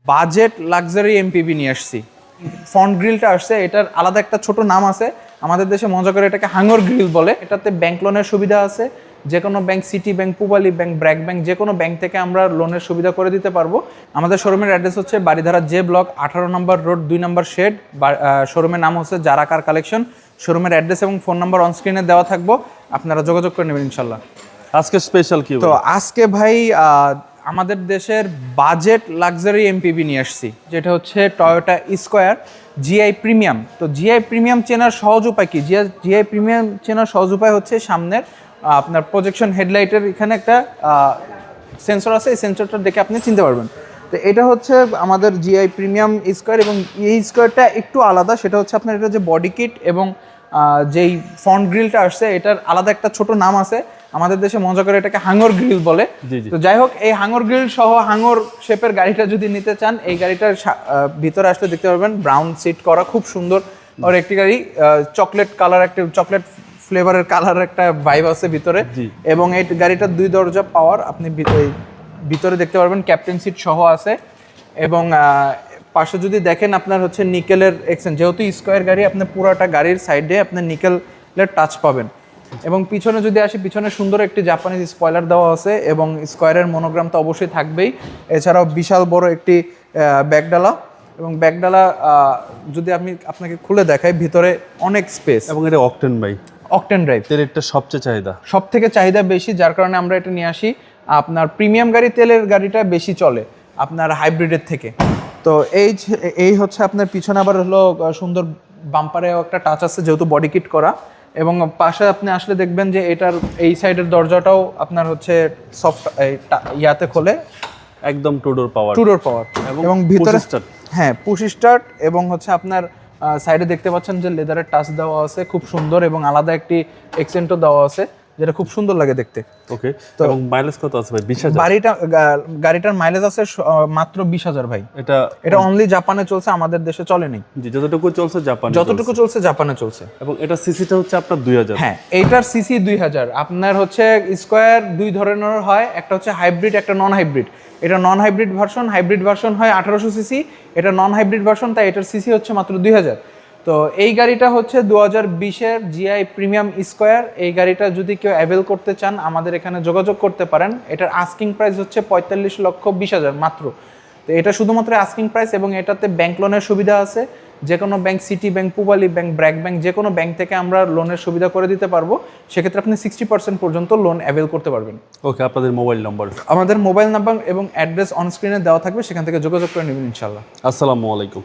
Budget luxury MPV নিয়ে আসছি। Front গ্রিলটা আসছে, এটার আলাদা একটা ছোট নাম আছে, আমাদের দেশে মজা করে এটাকে হাঙ্গর গ্রিল বলে। এটাতে ব্যাংক লোনের সুবিধা আছে, যে কোনো bank, city bank, Pubali bank, BRAC bank, যে কোনো ব্যাংক থেকে আমরা লোনের সুবিধা করে দিতে পারবো। আমাদের শোরুমের অ্যাড্রেস হচ্ছে বারিধারা জে ব্লক 18 নম্বর রোড 2 নম্বর শেড। শোরুমের নাম হচ্ছে জারা কার কালেকশন। শোরুমের অ্যাড্রেস এবং ফোন নাম্বার অন স্ক্রিনে দেওয়া থাকবো, আপনারা যোগাযোগ করে নেবেন ইনশাল্লাহ। আজকে স্পেশাল কি? তো আজকে ভাই আমাদের দেশের বাজেট লাক্সারি এমপিভি নিয়ে আসছি, যেটা হচ্ছে টয়োটা স্কয়ার জিআই প্রিমিয়াম। তো জিআই প্রিমিয়াম চেনার সহজ উপায় কি? জিআই প্রিমিয়াম চেনার সহজ উপায় হচ্ছে সামনের আপনার প্রজেকশন হেডলাইটের এখানে একটা সেন্সর আছে, এই সেন্সরটা দেখে আপনি চিনতে পারবেন। তো এটা হচ্ছে আমাদের জিআই প্রিমিয়াম স্কয়ার, এবং এই স্কয়ারটা একটু আলাদা। সেটা হচ্ছে আপনার এটা যে বডি কিট এবং যেই ফ্রন্ট গ্রিলটা আসছে, এটার আলাদা একটা ছোট নাম আছে, আমাদের দেশে মজা করে এটাকে হাঙ্গর গ্রিল বলে। তো যাই হোক, এই হাঙ্গর গ্রিল সহ হাঙ্গর শেপের গাড়িটা যদি নিতে চান, এই গাড়িটার ভিতরে আসলে দেখতে পারবেন ব্রাউন সিট করা, খুব সুন্দর। আর একটি গাড়ি চকলেট কালার, একটা চকলেট ফ্লেভারের কালার একটা ভাইব আছে ভিতরে। এবং এই গাড়িটার 2 দরজা পাওয়ার, আপনি ভিতরে দেখতে পারবেন ক্যাপ্টেন সিট সহ আছে। এবং পাশে যদি দেখেন আপনার হচ্ছে নিকেলের এক্সচেঞ্জ, যেহেতু স্কয়ার গাড়ি, আপনি পুরোটা গাড়ির সাইডে আপনার নিকেলের টাচ পাবেন। এবং পিছনে যদি আসি, পিছনে সুন্দর একটি জাপানিজ স্পয়লার দেওয়া আছে, এবং স্কয়ারের মনোগ্রাম তো অবশ্যই থাকবেই। এছাড়াও বিশাল বড় একটি ব্যাকডালা, এবং ব্যাকডালা যদি আমি আপনাকে খুলে দেখাই, ভিতরে অনেক স্পেস। এবং এটা অকটেন ভাই, অকটেন ড্রাইভ, তেলেরটা সবচেয়ে চাহিদা, সব থেকে চাহিদা বেশি, যার কারণে আমরা এটা নিয়ে আসি। আপনার প্রিমিয়াম গাড়ি, তেলের গাড়িটা বেশি চলে আপনার হাইব্রিডের থেকে। তো এই হচ্ছে আপনার পিছনে আবার হলো সুন্দর বাম্পারেও একটা টাচ আছে, যেহেতু বডি কিট করা। এবং পাশে আপনি আসলে দেখবেন যে এটার এই সাইডের দরজাটাও আপনার হচ্ছে সফট ইয়াতে খোলে, একদম টু ডোর পাওয়ার এবং ভিতরে হ্যাঁ পুশ স্টার্ট। এবং হচ্ছে আপনার সাইডে দেখতে পাচ্ছেন যে লেদারের টাচ দেওয়া আছে, খুব সুন্দর, এবং আলাদা একটি এক্সেন্টও দেওয়া আছে, যেটা খুব সুন্দর লাগে দেখতে। ওকে, তো এবং মাইলেজ কত আছে ভাই? 20,000। গাড়িটার মাইলেজ আছে মাত্র 20,000 ভাই। এটা অনলি জাপানে চলছে, আমাদের দেশে চলেনি। জি, যতটুকু চলছে জাপানে চলছে। এবং এটা সিসিটা হচ্ছে আপনার 2000। হ্যাঁ, এইটার সিসি 2000। আপনার হচ্ছে স্কয়ার 2 ধরনের হয়, একটা হচ্ছে হাইব্রিড, একটা নন হাইব্রিড। এটা non hybrid version, hybrid version হয় 1800 সিসি, এটা নন হাইব্রিড ভার্সন, তাই এটার সিসি হচ্ছে মাত্র 2000। তো এই গাড়িটা হচ্ছে 2020-এর জিআই প্রিমিয়াম স্কয়ার। এই গাড়িটা যদি কেউ অ্যাভেল করতে চান, আমাদের এখানে যোগাযোগ করতে পারেন। এটার আস্কিং প্রাইস হচ্ছে 45,20,000 মাত্র। তো এটা শুধুমাত্র আস্কিং প্রাইস, এবং এটাতে ব্যাংক লোনের সুবিধা আছে, যে কোনো bank, city bank, Pubali bank, BRAC bank, যে কোনো ব্যাংক থেকে আমরা লোনের সুবিধা করে দিতে পারবো। সেক্ষেত্রে আপনি 60% পর্যন্ত লোন অ্যাভেল করতে পারবেন। ওকে, আপনাদের মোবাইল নাম্বার? আমাদের মোবাইল নাম্বার এবং অ্যাড্রেস অন স্ক্রিনে দেওয়া থাকবে, সেখান থেকে যোগাযোগ করে নেবেন ইনশাল্লাহ। আসসালামু আলাইকুম।